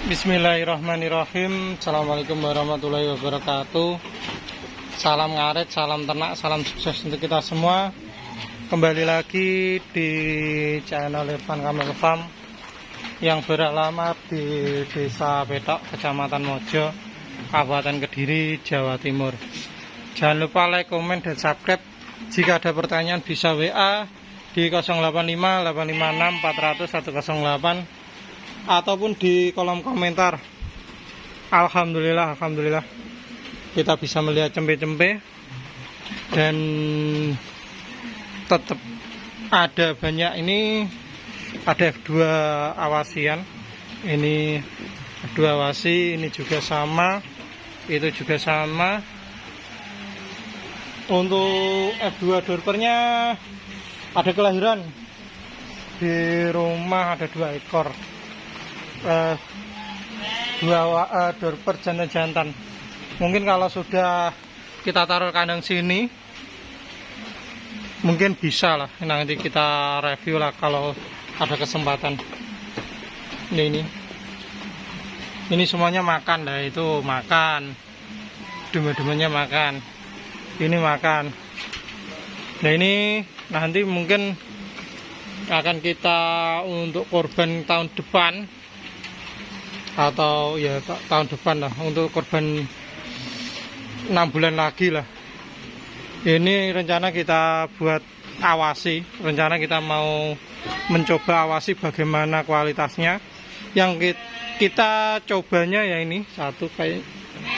Bismillahirrahmanirrahim. Assalamualaikum warahmatullahi wabarakatuh. Salam ngaret, salam ternak, salam sukses untuk kita semua. Kembali lagi di channel Irfan Kamil Farm yang beralamat di Desa Petok, Kecamatan Mojo, Kabupaten Kediri, Jawa Timur. Jangan lupa like, komen, dan subscribe. Jika ada pertanyaan bisa WA di 085 856 400 108 ataupun di kolom komentar. Alhamdulillah kita bisa melihat cempe-cempe dan tetap ada banyak. Ini ada F2 awasian, ini F2 awasi, ini juga sama, itu juga sama. Untuk F2 dorpernya ada kelahiran di rumah, ada 2 ekor, dua dorper jantan. Mungkin kalau sudah kita taruh kandang sini mungkin bisa lah, nanti kita review lah kalau ada kesempatan. Ini semuanya makan dah, itu makan, deme-demenya makan, ini makan. Nah ini nanti mungkin akan kita untuk korban tahun depan, atau ya tahun depan lah, untuk korban 6 bulan lagi lah. Ini rencana kita buat awasi, rencana kita mau mencoba awasi bagaimana kualitasnya. Yang kita cobanya ya ini satu, kayak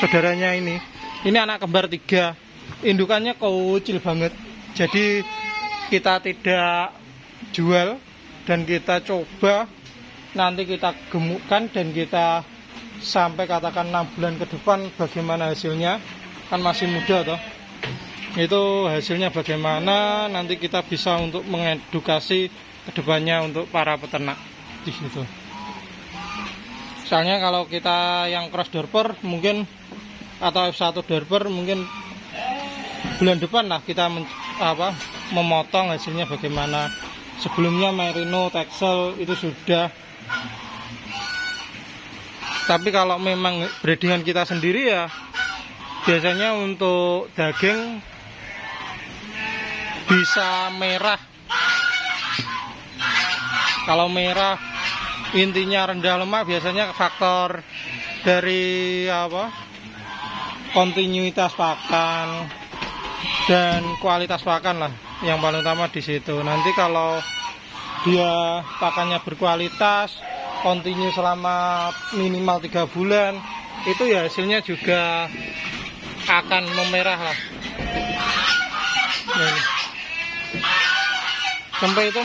saudaranya ini anak kembar 3, indukannya kecil banget. Jadi kita tidak jual dan kita coba, nanti kita gemukkan dan kita sampai katakan 6 bulan ke depan bagaimana hasilnya. Kan masih muda toh, itu hasilnya bagaimana, nanti kita bisa untuk mengedukasi kedepannya untuk para peternak di situ. Soalnya kalau kita yang cross dorper mungkin atau F1 dorper mungkin bulan depan lah kita memotong hasilnya bagaimana. Sebelumnya merino, texel itu sudah. Tapi kalau memang breedingan kita sendiri ya biasanya untuk daging bisa merah. Kalau merah intinya rendah lemak, biasanya faktor dari kontinuitas pakan dan kualitas pakan lah yang paling utama di situ. Nanti kalau dia pakannya berkualitas, kontinu selama minimal 3 bulan, itu ya hasilnya juga akan memerah lah. Nah, cempe itu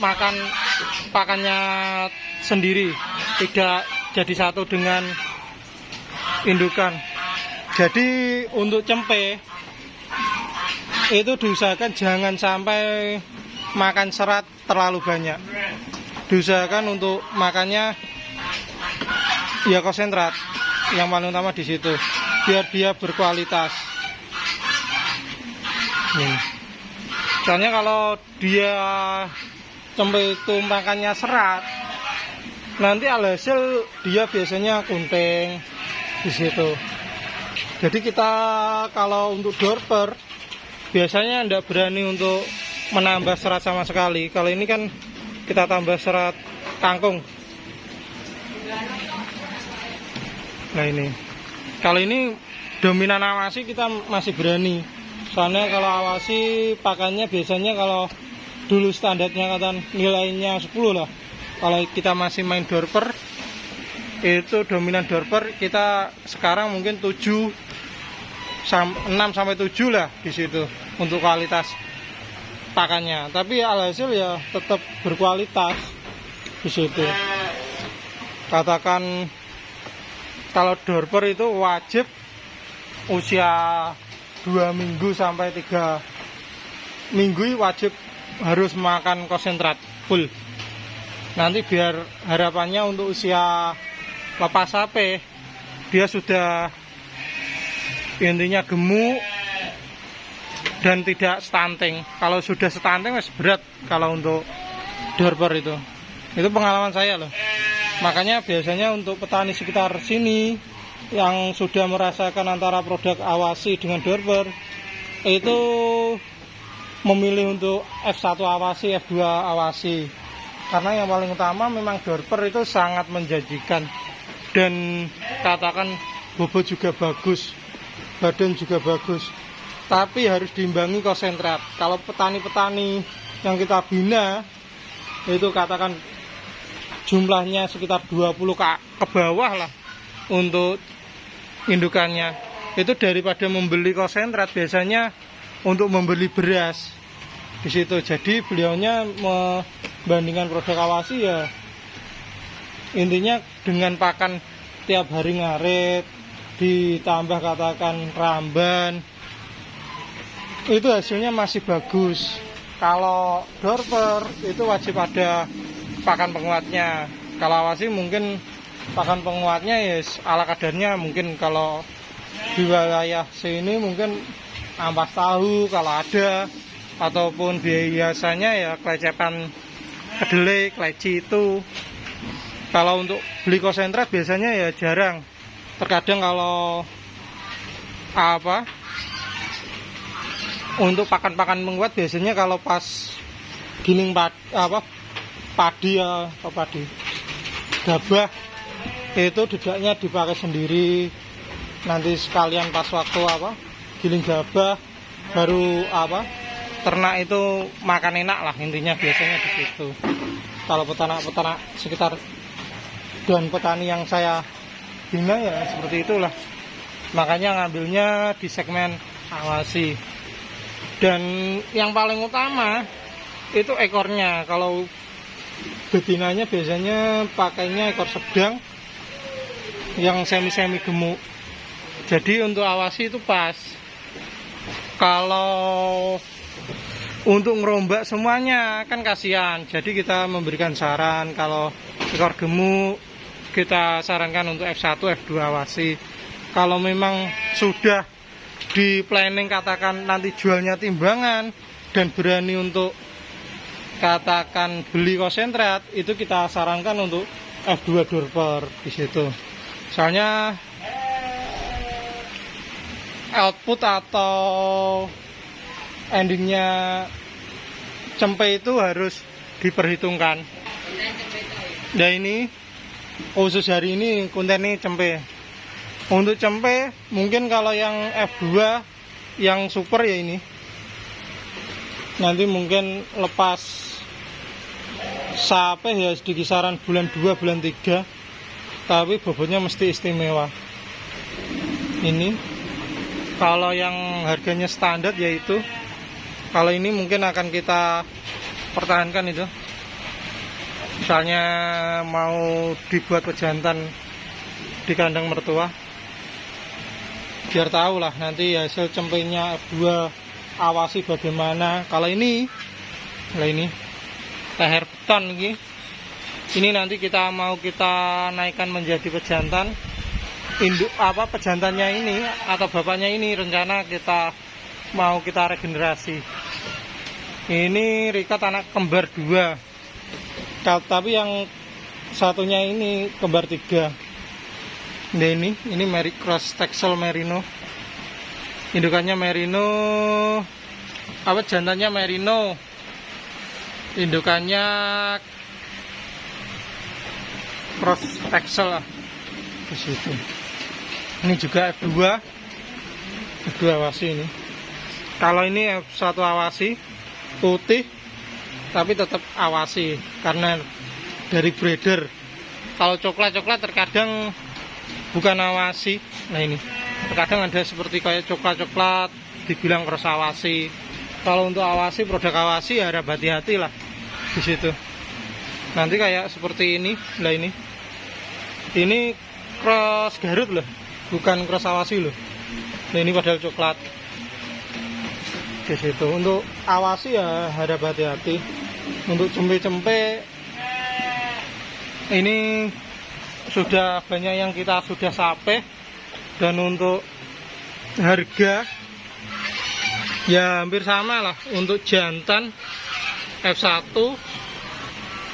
makan pakannya sendiri, tidak jadi satu dengan indukan. Jadi untuk cempe itu diusahakan jangan sampai makan serat terlalu banyak. Diusahakan untuk makannya ya konsentrat, yang paling utama di situ, biar dia berkualitas. Soalnya kalau dia cempe itu makannya serat, nanti alhasil dia biasanya kunting di situ. Jadi kita kalau untuk dorper biasanya tidak berani untuk menambah serat sama sekali. Kalau ini kan kita tambah serat kangkung. Nah ini, kalau ini dominan awasi kita masih berani. Soalnya kalau awasi pakannya biasanya kalau dulu standarnya kata nilainya 10 lah. Kalau kita masih main dorper, itu dominan dorper kita sekarang mungkin 6 sampai 7 lah di situ untuk kualitas pakannya. Tapi alhasil ya tetap berkualitas di situ. Katakan kalau dorper itu wajib usia 2 minggu sampai 3 minggu wajib harus makan konsentrat full. Nanti biar harapannya untuk usia lepas sapi dia sudah intinya gemuk dan tidak stunting. Kalau sudah stunting masih berat kalau untuk dorper itu. Itu pengalaman saya loh. Makanya biasanya untuk petani sekitar sini yang sudah merasakan antara produk Awasi dengan Dorper itu memilih untuk F1 Awasi, F2 Awasi. Karena yang paling utama memang Dorper itu sangat menjanjikan dan katakan bobot juga bagus, badan juga bagus. Tapi harus diimbangi konsentrat. Kalau petani-petani yang kita bina itu katakan jumlahnya sekitar 20 ke bawah lah untuk indukannya, itu daripada membeli konsentrat biasanya untuk membeli beras di situ. Jadi beliaunya membandingkan produk Awasi ya intinya dengan pakan tiap hari ngarit ditambah katakan ramban, itu hasilnya masih bagus. Kalau Dorper itu wajib ada pakan penguatnya. Kalau Awasi mungkin pakan penguatnya ya ala kadarnya, mungkin kalau di wilayah sini mungkin ampas tahu kalau ada, ataupun biasanya ya kelecepan kedelai, keleci itu. Kalau untuk beli konsentrat biasanya ya jarang. Terkadang kalau untuk pakan-pakan penguat biasanya kalau pas giling padi gabah itu dedaknya dipakai sendiri. Nanti sekalian pas waktu giling gabah baru ternak itu makan enak lah, intinya biasanya di situ. Kalau peternak sekitar dan petani yang saya bina ya seperti itulah. Makanya ngambilnya di segmen Awasi. Dan yang paling utama itu ekornya. Kalau betinanya biasanya pakainya ekor sedang yang semi-semi gemuk. Jadi untuk Awasi itu pas. Kalau untuk ngerombak semuanya kan kasihan. Jadi kita memberikan saran kalau ekor gemuk kita sarankan untuk F1, F2 Awasi. Kalau memang sudah di planning katakan nanti jualnya timbangan dan berani untuk katakan beli konsentrat, itu kita sarankan untuk F2 Dorper di situ. Soalnya output atau endingnya cempe itu harus diperhitungkan. Nah ini khusus hari ini kontennya cempe. Untuk cempe mungkin kalau yang F2 yang super ya ini nanti mungkin lepas sampai ya di kisaran bulan 2 bulan 3, tapi bobotnya mesti istimewa. Ini kalau yang harganya standar yaitu, kalau ini mungkin akan kita pertahankan itu, misalnya mau dibuat pejantan di kandang mertua, biar tahu lah nanti hasil cempenya F2 Awasi bagaimana. Kalau ini, nah ini leher beton ini nanti kita mau kita naikkan menjadi pejantan. Induk pejantannya ini atau bapaknya ini rencana kita mau kita regenerasi. Ini Rikat anak kembar 2, tapi yang satunya ini kembar 3. Nah ini Cross Texel Merino. Indukannya Merino, jantannya Merino. Indukannya Cross Texel lah di situ. Ini juga F2 Awasi ini. Kalau ini F1 Awasi putih tapi tetap Awasi karena dari breeder. Kalau coklat-coklat terkadang bukan Awasi. Nah ini terkadang ada seperti kayak coklat-coklat dibilang cross Awasi. Kalau untuk Awasi, produk Awasi ya harap hati-hati lah di situ. Nanti kayak seperti ini, lah ini cross Garut loh, bukan cross Awasi loh. Nah ini padahal coklat di situ. Untuk Awasi ya harap hati-hati. Untuk cempe-cempe ini sudah banyak yang kita sudah sampai. Dan untuk harga ya hampir sama lah. Untuk jantan F1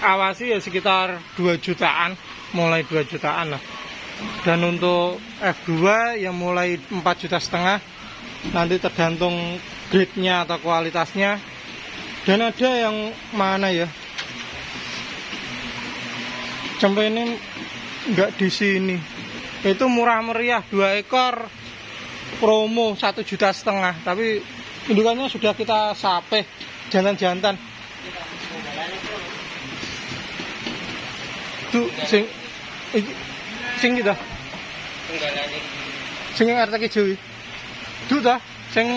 Awasi ya sekitar 2 jutaan mulai 2 jutaan lah. Dan untuk F2 yang mulai 4,5 juta, nanti tergantung grade-nya atau kualitasnya. Dan ada yang mana ya, sampai ini enggak di sini, itu murah meriah 2 ekor promo 1,5 juta, tapi indukannya sudah kita sape jantan-jantan tuh sing kita sing RT Kijo tuh dah sing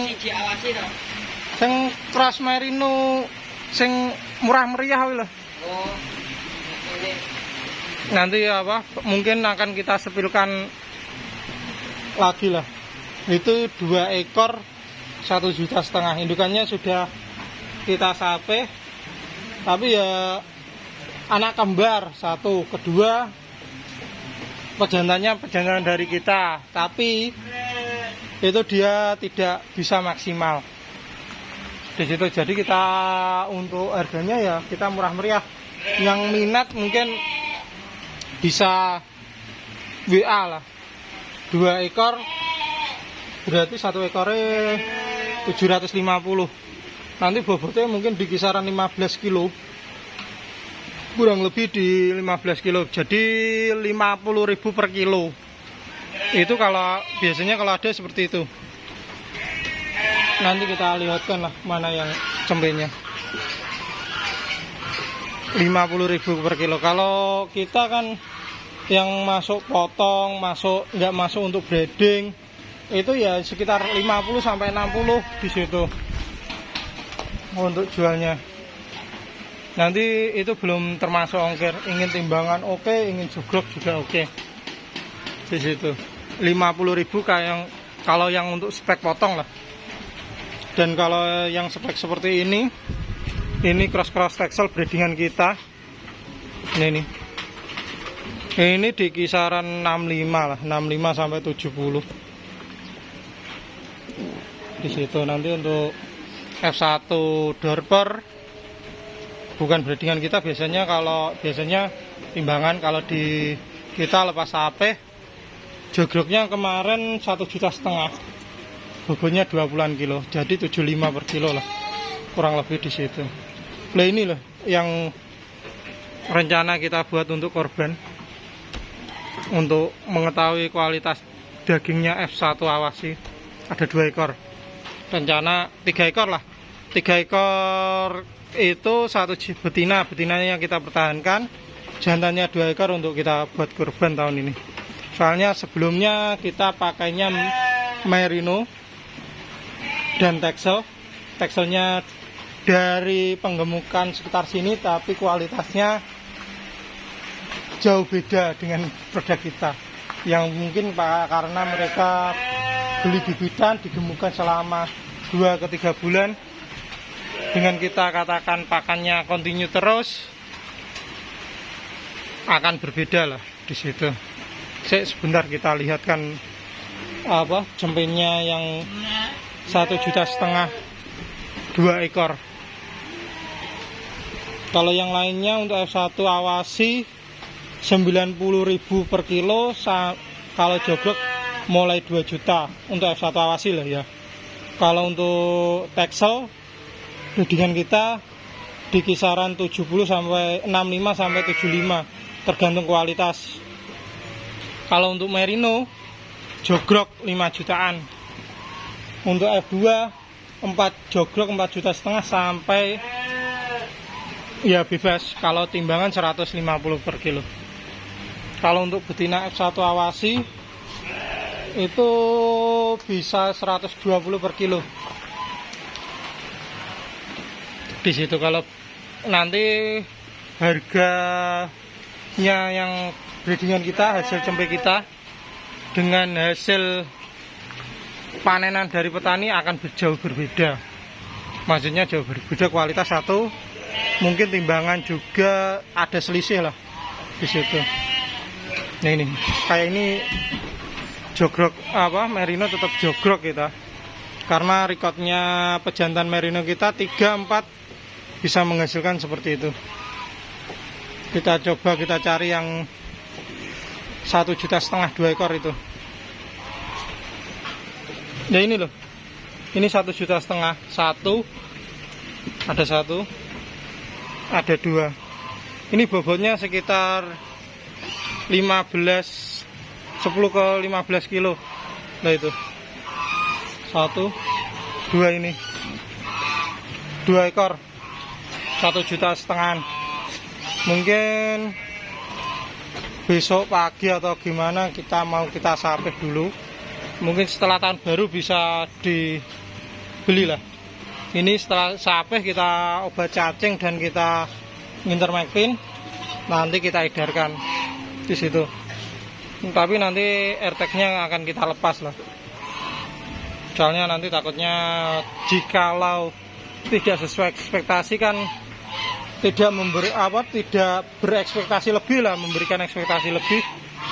cross merino sing murah meriah lho. Nanti apa mungkin akan kita sepilkan lagi lah. Itu 2 ekor 1,5 juta, indukannya sudah kita sape, tapi ya anak kembar satu, kedua pejantannya pejantan dari kita, tapi itu dia tidak bisa maksimal di situ. Jadi kita untuk harganya ya kita murah meriah. Yang minat mungkin bisa WA lah. 2 ekor berarti 1 ekornya 750. Nanti bobotnya mungkin di kisaran 15 kilo, kurang lebih di 15 kilo, jadi 50.000 per kilo. Itu kalau biasanya kalau ada seperti itu. Nanti kita lihatkan lah mana yang cembenya 50.000 per kilo. Kalau kita kan yang masuk potong, nggak masuk untuk breeding, itu ya sekitar 50 sampai 60 di situ untuk jualnya. Nanti itu belum termasuk ongkir. Ingin timbangan oke, ingin jogrok juga oke. Di situ 50.000 kayak kalau yang untuk spek potong lah. Dan kalau yang spek seperti ini cross texel breedingan kita. Ini di kisaran 65 lah, 65 sampai 70. Di situ nanti untuk F1 Dorper bukan breedingan kita, biasanya timbangan kalau di kita lepas HP jogroknya kemarin 1,5 juta, bobotnya 20-an kilo, jadi 75 per kilo lah kurang lebih di situ. Nah ini loh yang rencana kita buat untuk korban, untuk mengetahui kualitas dagingnya F1 Awasi. Ada 2 ekor, rencana 3 ekor lah. 3 ekor itu 1 betinanya yang kita pertahankan, jantannya 2 ekor untuk kita buat kurban tahun ini. Soalnya sebelumnya kita pakainya merino dan texelnya dari penggemukan sekitar sini, tapi kualitasnya jauh beda dengan produk kita, yang mungkin karena mereka beli bibitan digemukan selama 2 ke 3 bulan. Dengan kita katakan pakannya kontinu terus, akan berbeda lah di situ. Sebentar kita lihatkan cempennya yang 1,5 juta 2 ekor. Kalau yang lainnya untuk F1 Awasi 90.000 per kilo, kalau jogrok mulai 2 juta untuk F1 Awasi lah ya. Kalau untuk texel breedingan kita di kisaran 70 sampai 65 sampai 75 tergantung kualitas. Kalau untuk merino jogrok 5 jutaan. Untuk F2 jogrok 4,5 juta sampai ya bebas kalau timbangan 150 per kilo. Kalau untuk betina F1 Awasi itu bisa 120 per kilo. Di situ kalau nanti harganya yang breedingan kita, hasil cempe kita dengan hasil panenan dari petani akan jauh berbeda. Maksudnya jauh berbeda kualitas satu, mungkin timbangan juga ada selisih lah di situ. Nah ini kayak ini jogrok merino tetap jogrok kita, karena recordnya pejantan merino kita 3-4 bisa menghasilkan seperti itu. Kita coba kita cari yang 1,5 juta 2 ekor itu. Ya ini loh, ini 1,5 juta, satu, ada dua. Ini bobotnya sekitar 10 ke 15 kilo. Nah itu 1, 2, ini 2 ekor 1,5 juta. Mungkin besok pagi atau gimana kita sapeh dulu. Mungkin setelah tahun baru bisa dibeli lah. Ini setelah sapeh kita obat cacing dan kita ngintermektin, nanti kita edarkan di situ. Tapi nanti airtag-nya akan kita lepas lah. Soalnya nanti takutnya jikalau tidak sesuai ekspektasi kan tidak berekspektasi lebih lah, memberikan ekspektasi lebih,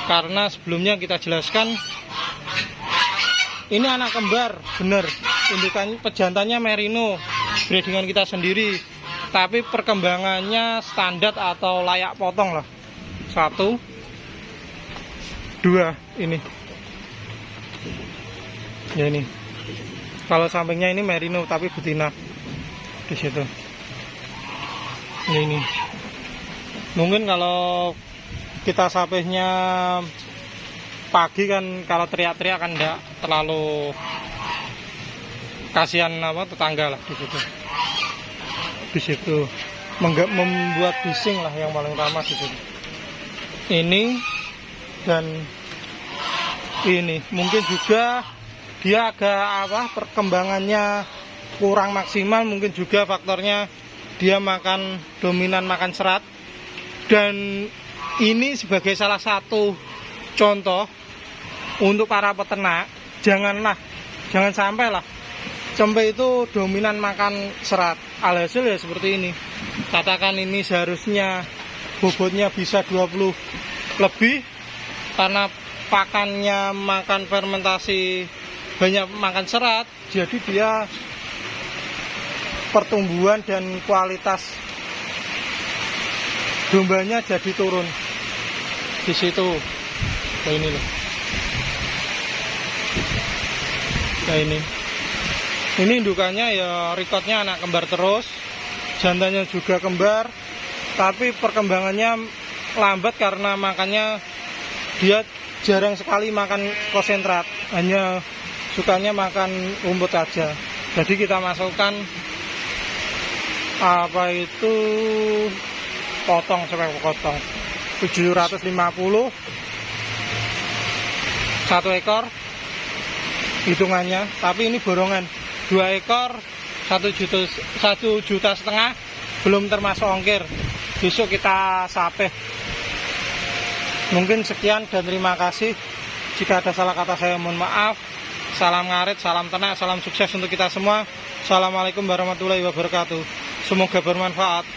karena sebelumnya kita jelaskan ini anak kembar bener, indukan pejantannya merino, breedingan kita sendiri, tapi perkembangannya standar atau layak potong lah. 1, 2 ini. Ya ini. Kalau sampingnya ini merino tapi betina di situ. Ini. Mungkin kalau kita sapehnya pagi kan, kalau teriak-teriak kan enggak terlalu kasihan tetangga lah di situ. Di situ membuat bising lah yang paling utama di situ. Ini dan ini mungkin juga dia agak perkembangannya kurang maksimal, mungkin juga faktornya dia dominan makan serat. Dan ini sebagai salah satu contoh untuk para peternak, jangan sampai lah cempe itu dominan makan serat. Alhasil ya seperti ini. Katakan ini seharusnya bobotnya bisa 20 lebih, karena pakannya makan fermentasi, banyak makan serat, jadi dia pertumbuhan dan kualitas dombanya jadi turun di situ. Nah ini loh. Nah ini indukannya ya recordnya anak kembar terus, jantannya juga kembar, tapi perkembangannya lambat karena makannya dia jarang sekali makan konsentrat, hanya sukanya makan rumput aja. Jadi kita masukkan potong sampai potong 750 1 ekor hitungannya, tapi ini borongan 2 ekor 1,5 juta belum termasuk ongkir. Besok kita sapeh. Mungkin sekian dan terima kasih. Jika ada salah kata saya mohon maaf. Salam ngarit, salam ternak, salam sukses untuk kita semua. Assalamualaikum warahmatullahi wabarakatuh. Semoga bermanfaat.